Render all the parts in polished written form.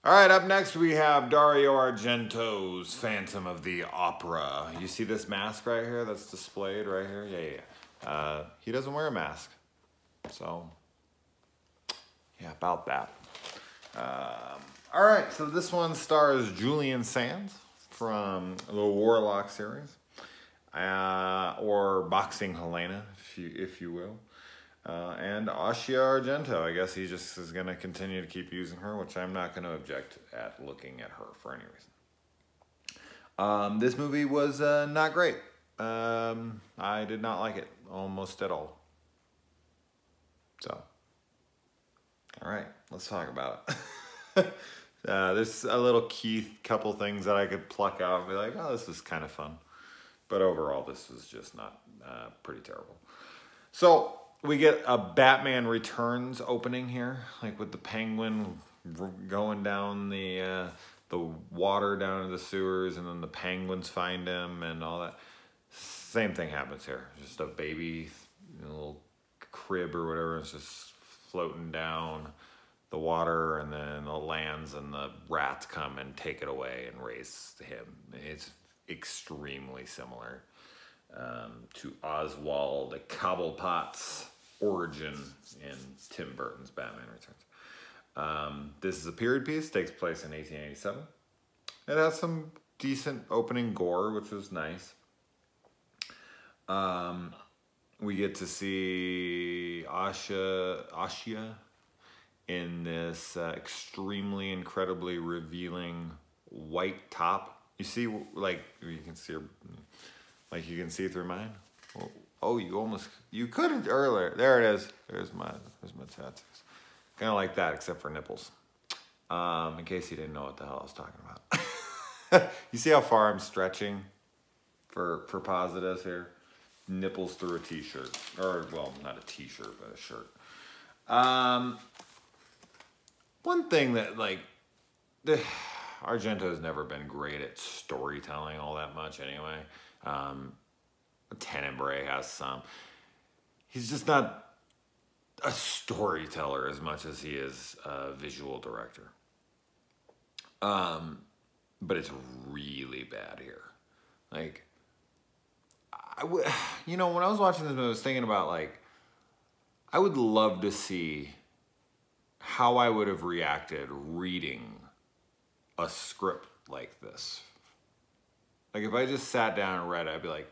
All right, up next we have Dario Argento's Phantom of the Opera. You see this mask right here that's displayed right here? Yeah. He doesn't wear a mask. So, yeah, about that. All right, so this one stars Julian Sands from the Warlock series. Or Boxing Helena, if you will. And Asia Argento. I guess he just is going to continue to keep using her, which I'm not going to object at looking at her for any reason. This movie was not great. I did not like it almost at all. So, all right, let's talk about it. There's a little couple things that I could pluck out and be like, oh, this is kind of fun. But overall, this was just not pretty terrible. So, we get a Batman Returns opening here, like with the Penguin going down the water down into the sewers, and then the penguins find him and all that. Same thing happens here. Just a baby, little crib or whatever, is just floating down the water, and then it lands, and the rats come and take it away and raise him. It's extremely similar to Oswald Cobblepot's origin in Tim Burton's Batman Returns. This is a period piece, takes place in 1887. It has some decent opening gore, which was nice. We get to see Asia in this extremely, incredibly revealing white top. You see, like, you can see her, like you can see through mine. Oh, you could earlier. There it is. There's my tattoos. Kind of like that, except for nipples. In case you didn't know what the hell I was talking about. You see how far I'm stretching for positives here? Nipples through a t-shirt. Or, well, not a t-shirt, but a shirt. One thing that, like, Argento's never been great at storytelling all that much anyway. Tenebrae has some. He's just not a storyteller as much as he is a visual director. But it's really bad here. Like, when I was watching this movie, I was thinking about, like, I would love to see how I would have reacted reading a script like this. Like, if I just sat down and read it, I'd be like,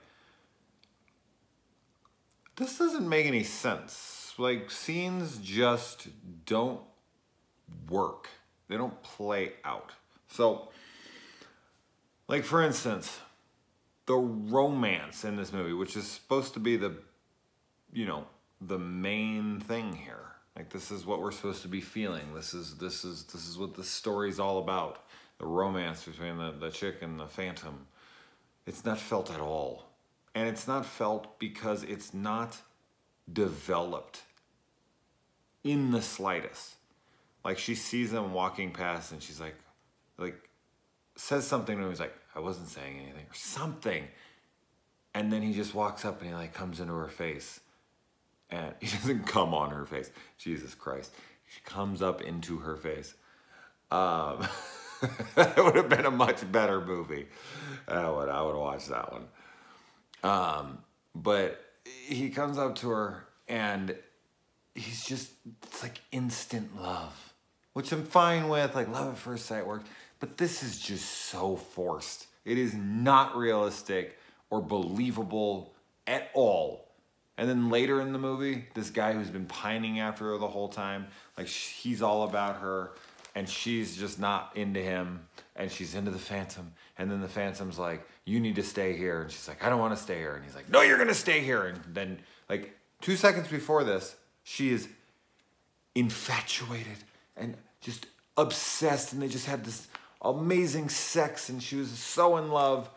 this doesn't make any sense. Like, scenes just don't work. They don't play out. So, like, for instance, the romance in this movie, which is supposed to be the main thing here. Like, this is what we're supposed to be feeling. This is what the story's all about. The romance between the chick and the Phantom. It's not felt at all. And it's not felt because it's not developed in the slightest. Like, she sees them walking past and she's like says something to him. He's like, I wasn't saying anything, or something. And then he just walks up and he, like, comes into her face. And he doesn't come on her face. Jesus Christ. She comes up into her face. That would have been a much better movie. I would watch that one. But he comes up to her and it's like instant love, which I'm fine with. Like, love at first sight works. But this is just so forced. It is not realistic or believable at all. And then later in the movie, this guy who's been pining after her the whole time, like, he's all about her, and she's just not into him, and she's into the Phantom. And then the Phantom's like, you need to stay here. And she's like, I don't want to stay here. And he's like, no, you're going to stay here. And then, like, 2 seconds before this, she is infatuated and just obsessed, and they just had this amazing sex, and she was so in love.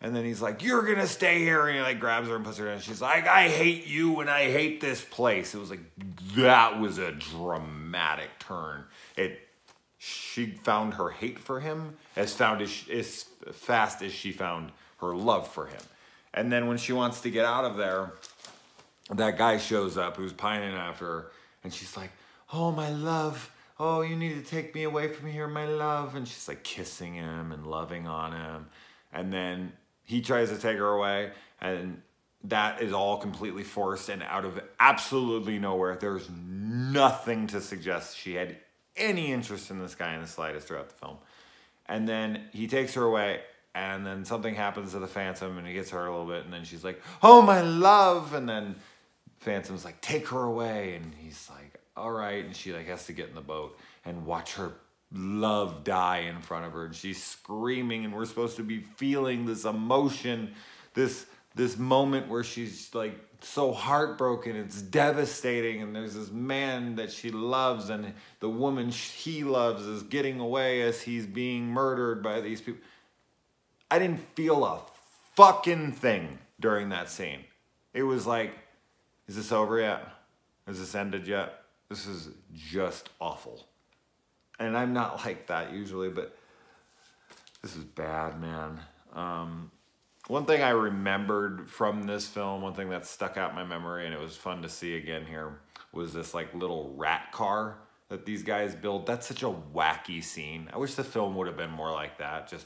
And then he's like, you're going to stay here. And he, like, grabs her and puts her down. She's like, I hate you and I hate this place. It was like, that was a dramatic turn. She found her hate for him as fast as she found her love for him. And then when she wants to get out of there, that guy shows up who's pining after her. And she's like, oh, my love, oh, you need to take me away from here, my love. And she's like kissing him and loving on him. And then he tries to take her away, and that is all completely forced and out of absolutely nowhere. There's nothing to suggest she had any interest in this guy in the slightest throughout the film. And then he takes her away, and then something happens to the Phantom, and he gets hurt a little bit, and then she's like, oh, my love. And then Phantom's like, take her away. And he's like, all right. And she like has to get in the boat and watch her love die in front of her. And she's screaming, and we're supposed to be feeling this emotion, this moment where she's like so heartbroken. It's devastating. And there's this man that she loves, and the woman he loves is getting away as he's being murdered by these people. I didn't feel a fucking thing during that scene. It was like, is this over yet? Has this ended yet? This is just awful. And I'm not like that usually, but this is bad, man. One thing I remembered from this film, one thing that stuck out in my memory, and it was fun to see again here, was this like little rat car that these guys build. That's such a wacky scene. I wish the film would have been more like that. Just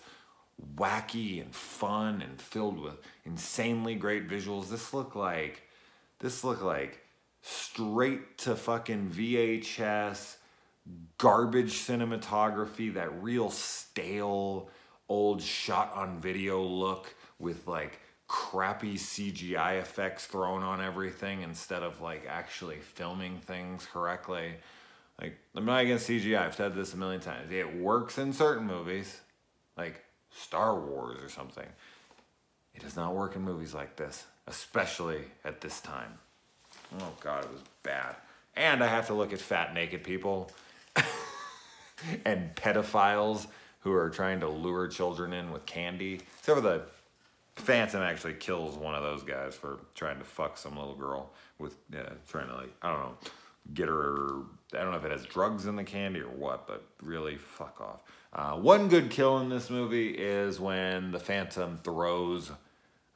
wacky and fun and filled with insanely great visuals. This looked like straight to fucking VHS garbage cinematography, that real stale old shot on video look with like crappy CGI effects thrown on everything instead of like actually filming things correctly. Like, I'm not against CGI. I've said this a million times. It works in certain movies, like Star Wars or something. It does not work in movies like this, especially at this time. Oh God, it was bad. And I have to look at fat naked people and pedophiles who are trying to lure children in with candy. Except for the Phantom actually kills one of those guys for trying to fuck some little girl with, trying to like, I don't know, get her, I don't know if it has drugs in the candy or what, but really fuck off. One good kill in this movie is when the Phantom throws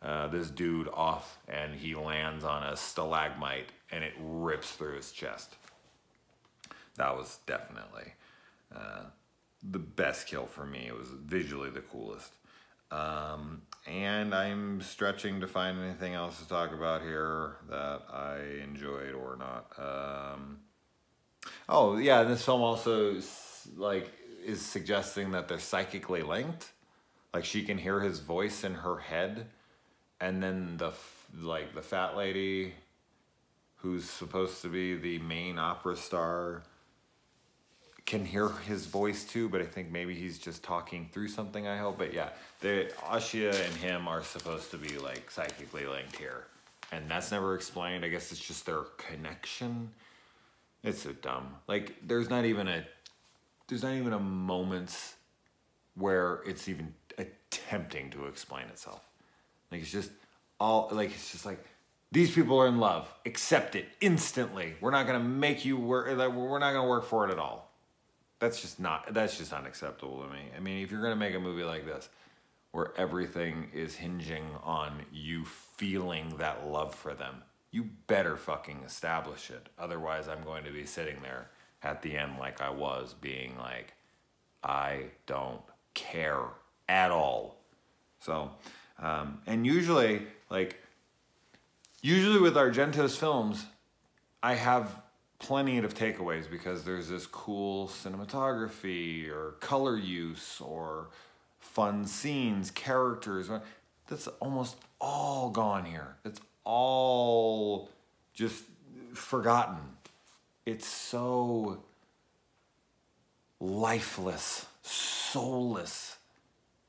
this dude off and he lands on a stalagmite and it rips through his chest. That was definitely the best kill for me. It was visually the coolest. And I'm stretching to find anything else to talk about here that I enjoyed or not. Oh yeah, this film also like is suggesting that they're psychically linked. Like she can hear his voice in her head, and then the fat lady who's supposed to be the main opera star can hear his voice too, but I think maybe he's just talking through something, I hope. But yeah, Ashia and him are supposed to be like psychically linked here. And that's never explained. I guess it's just their connection. It's so dumb. Like there's not even a moment where it's even attempting to explain itself. Like it's just like these people are in love. Accept it instantly. We're not gonna make you work. We're not gonna work for it at all. That's just unacceptable to me. I mean, if you're gonna make a movie like this, where everything is hinging on you feeling that love for them, you better fucking establish it. Otherwise, I'm going to be sitting there at the end like I was, being like, I don't care at all. So, and usually with Argento's films, I have plenty of takeaways because there's this cool cinematography or color use or fun scenes, characters. That's almost all gone here. It's all just forgotten. It's so lifeless, soulless.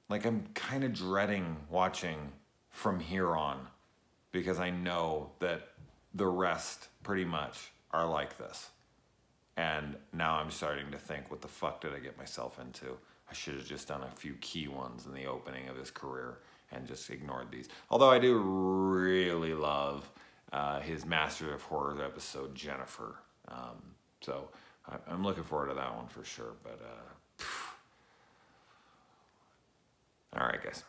Like I'm kind of dreading watching from here on because I know that the rest pretty much are like this. And now I'm starting to think, what the fuck did I get myself into? I should have just done a few key ones in the opening of his career and just ignored these. Although I do really love his Master of Horror episode, Jennifer. So I'm looking forward to that one for sure. But all right, guys.